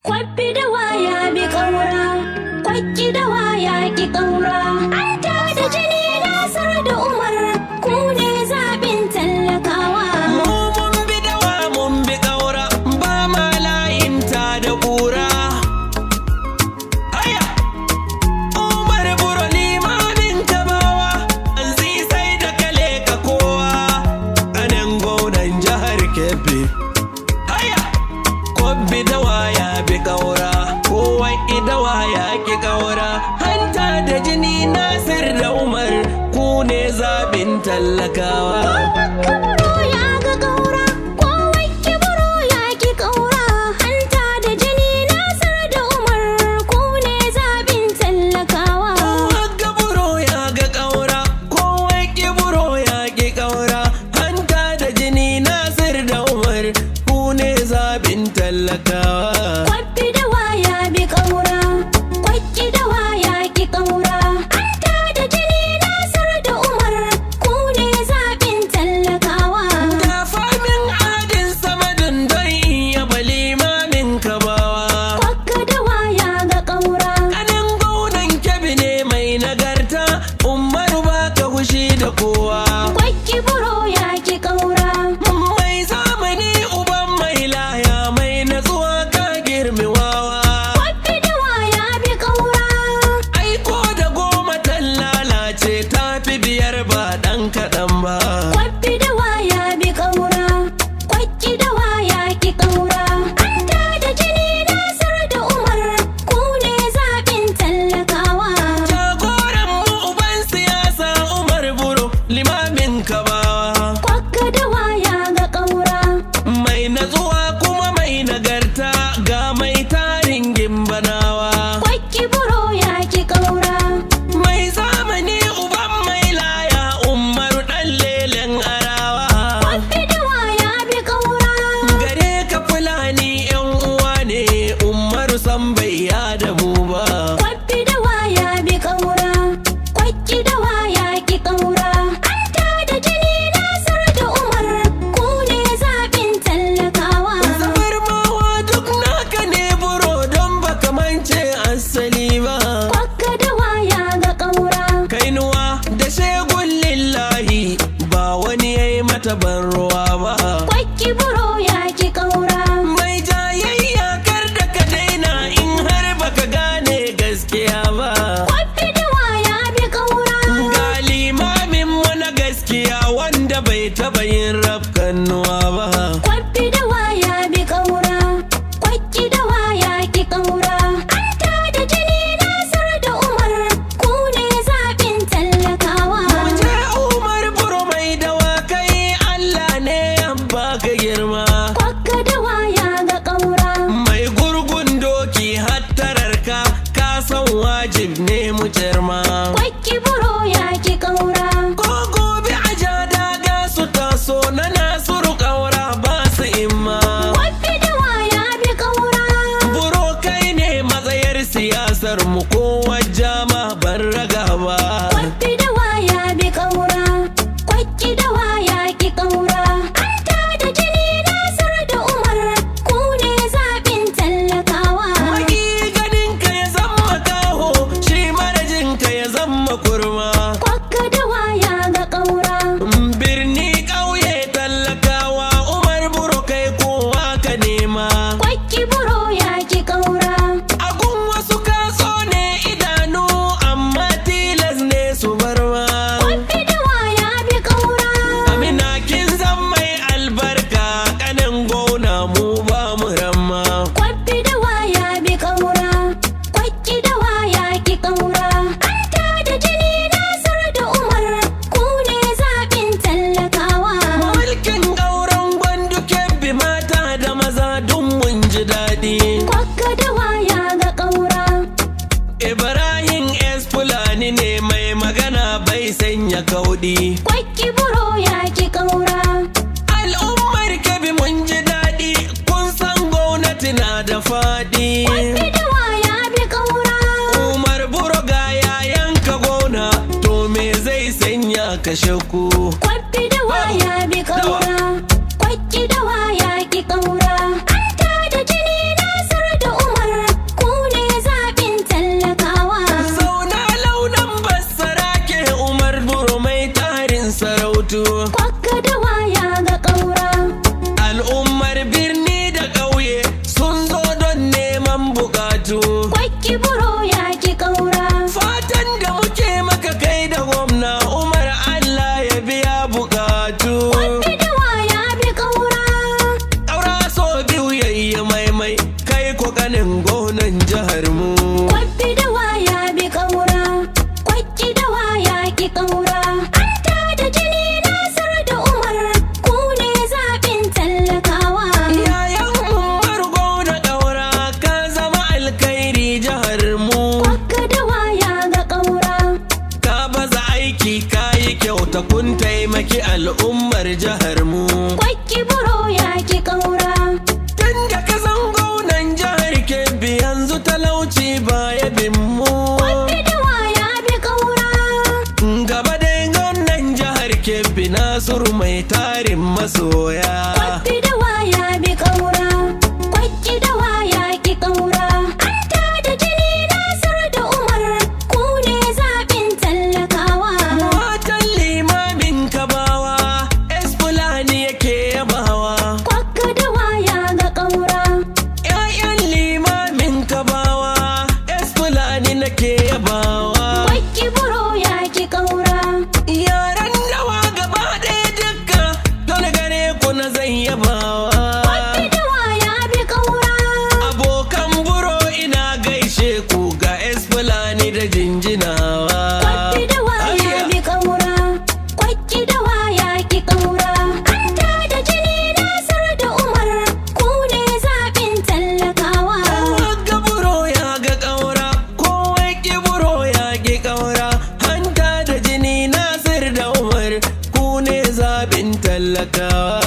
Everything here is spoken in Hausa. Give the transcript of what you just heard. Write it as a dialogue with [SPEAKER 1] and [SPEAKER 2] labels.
[SPEAKER 1] Kwabbi da waya bi ƙaura, kwakki da waya ki ƙaura. An da jini Nasir da Umar, ku ne zaɓin talakawa.
[SPEAKER 2] Mu mun bi dawa mun bi ƙaura, ba ma layin ta da ƙura. Haya! Umar Buro limamin Kabawa, an sai da kale ka kowa, anan gwamnan jihar Kebbi. Haya! Kwabbi da waya bi ƙaura, kowai idawa ya ki ƙaura. Hanta da jini Nasir da Umar, ku ne zaɓin talakawa.
[SPEAKER 1] Kaburo ya ga ƙaura, kowai kiburo ya ki ƙaura. Hanta da jini Nasir da Umar, ku ne zaɓin talakawa.
[SPEAKER 2] Gaburo ya ga ƙaura, kowai kiburo ya ki ƙaura. Hanta da jini Nasir da Umar, ku ne zaɓin talakawa.
[SPEAKER 1] Kwabbi da waya bi ƙaura, kwakki da waya ki ƙaura. Hanta da jini Nasir da Umar, ku ne zaɓin talakawa.
[SPEAKER 2] Da famin adin samadin don iya balimamin Kabawa.
[SPEAKER 1] Kwakka da waya ga ƙaura,
[SPEAKER 2] Kanin gaunan Kebbi ne mai nagarta, Umaru ba ka hushi da kowa.
[SPEAKER 1] kwakki buro ya ki ƙaura.
[SPEAKER 2] Mai zamani uban mai laya mai natsuwa ka girmi wawa.
[SPEAKER 1] Kwabbi da waya bi ƙaura,
[SPEAKER 2] Aiko da goma ta lalace ta fi biyar ba ɗan kaɗan ba.
[SPEAKER 1] kwabbi da waya bi ƙaura, kwakki da waya ki ƙaura. Hanta da jini Nasir da Umar, ku ne zaɓin talakawa.
[SPEAKER 2] Jagoran mu uban siyasa Umar Buro limamin Kabawa.
[SPEAKER 1] Kwakka da waya ga ƙaura,
[SPEAKER 2] Mai natsuwa kuma mai nagarta ga mai tarin gimbanawa.
[SPEAKER 1] kwakki buro ya ki ƙaura.
[SPEAKER 2] Mai zamani uban mai laya Umaru ɗan lelen arawa.
[SPEAKER 1] Kwabbi da waya bi ƙaura,
[SPEAKER 2] Gare ka Fulani ‘yan uwa ne Umaru san bai yada mu ba.
[SPEAKER 1] kwabbi da waya bi ƙaura, kwakki da waya ki ƙaura. Hanta da jini Nasir da Umar, ku ne zaɓin talakawa.
[SPEAKER 2] Zabar mawa duk naka ne Buro don baka mance asali ba.
[SPEAKER 1] Kwakka da waya ga ƙaura,
[SPEAKER 2] Kainuwa da shegun lillahi ba wani yayi mata ban ruwa ba.
[SPEAKER 1] kwakki buro ya ki ƙaura.
[SPEAKER 2] Mai jayayya kar da ka daina in har baka gane gaskiya ba.
[SPEAKER 1] Kwabbi da waya bi ƙaura,
[SPEAKER 2] Ga limamin mu na gaskiya wanda bai taba yin rafkannuwa ba.
[SPEAKER 1] kwabbi da waya bi ƙaura, kwakki da waya ki ƙaura. Hanta da jini Nasir da Umar, ku ne zaɓin talakawa.
[SPEAKER 2] Muje Umar Buro mai dawakai Allah ne ya baka girma.
[SPEAKER 1] Kwakka da waya ga ƙaura,
[SPEAKER 2] Mai gurgun doki hattararka ka san wajib ne mu jirma.
[SPEAKER 1] kwakki buro ya ki ƙaura.
[SPEAKER 2] Ko gobe a ja daga su taso na Nasiru ƙaura ba su imma.
[SPEAKER 1] Kwabbi da waya bi ƙaura,
[SPEAKER 2] Buro kai ne matsayar siyasar mu ko wajama ban raga ba.
[SPEAKER 1] kwabbi da waya bi ƙaura, kwakki da waya ki ƙaura. Hanta da jini Nasir da Umar, ku ne zaɓin talakawa.
[SPEAKER 2] Maki ganin ka ya zama kaho shi marajin ka ya zama kurma.
[SPEAKER 1] Kwakka da waya ga ƙaura,
[SPEAKER 2] Birni ƙauye talakawa Umar Buro kai kowa ka nema.
[SPEAKER 1] kwakki buro ya ki ƙaura.
[SPEAKER 2] Agun wasu kaso ne idanu amma tilas ne su bar ma.
[SPEAKER 1] Kwabbi da waya bi ƙaura,
[SPEAKER 2] Amina kin zan mai albarka kanin gona mu ba mu ramma.
[SPEAKER 1] kwabbi da waya bi ƙaura, kwakki da waya ki ƙaura. Hanta da jini Nasir da Umar, ku ne zaɓin talakawa.
[SPEAKER 2] Mulkin gauran gwandu Kebbi mata da maza dun mun ji daɗi.
[SPEAKER 1] Kwakka da waya ga ƙaura,
[SPEAKER 2] Ibrahim S. Fulani ne mai magana bai sanya kauɗi.
[SPEAKER 1] kwakki buro ya ki ƙaura.
[SPEAKER 2] Al'ummar Kebbi mun ji daɗi kun san gwamnati na da faɗi.
[SPEAKER 1] Kwabbi da waya bi ƙaura,
[SPEAKER 2] Umar Buro ga yayanka gona to me zai sanya ka shakku.
[SPEAKER 1] kwabbi da waya bi ƙaura, kwakki da waya ki ƙaura. Hanta da jini Nasir da Umar,
[SPEAKER 2] ko kanin gonan jihar mu.
[SPEAKER 1] Kwabbi da waya bi ƙaura, kwakki da waya ki ƙaura. Anta da jini Nasir da Umar, ku ne zaɓin talakawa.
[SPEAKER 2] Yayan Umar gona ƙaura, ka zama alkhairi jihar mu.
[SPEAKER 1] Kwakka da waya ga ƙaura,
[SPEAKER 2] Ka baza aiki ka yi kyauta kun taimaki al'ummar jihar mu.
[SPEAKER 1] kwakki buro ya ki ƙaura.
[SPEAKER 2] Tun da ka san gonan jihar Kebbi yanzu talauci baya bin mu.
[SPEAKER 1] Kwabbi da waya bi ƙaura,
[SPEAKER 2] Gaba dai gonan jihar Kebbi Nasiru mai tarin masoya.
[SPEAKER 1] kwabbi da waya bi ƙaura, kwakki da waya ki ƙaura. Anta da jini Nasir da Umar, ku ne zaɓin talakawa.
[SPEAKER 2] Matan limamin Kabawa, Esfulani yake yabawa.
[SPEAKER 1] Kwakka da waya ga ƙaura,
[SPEAKER 2] ‘Ya'yan limamin Kabawa, Esfulani nake yabawa.
[SPEAKER 1] kwakki buro ya ki ƙaura.
[SPEAKER 2] Yaran dawa gaba ɗaya dukka, dole gare ku na zan yabawa.
[SPEAKER 1] Kwabbi da waya bi ƙaura,
[SPEAKER 2] Abokan buro ina gaishe ku ga Esfulani da jinjinawa.
[SPEAKER 1] kwabbi da waya bi ƙaura, kwakki da waya ki ƙaura. Anta da jini Nasir da Umar, ku ne zaɓin talakawa.
[SPEAKER 2] Ga buro ya ga ƙaura, kowa ki buro ya ki ƙaura. Hanta da jini Nasir da Umar, ku ne zaɓin talakawa.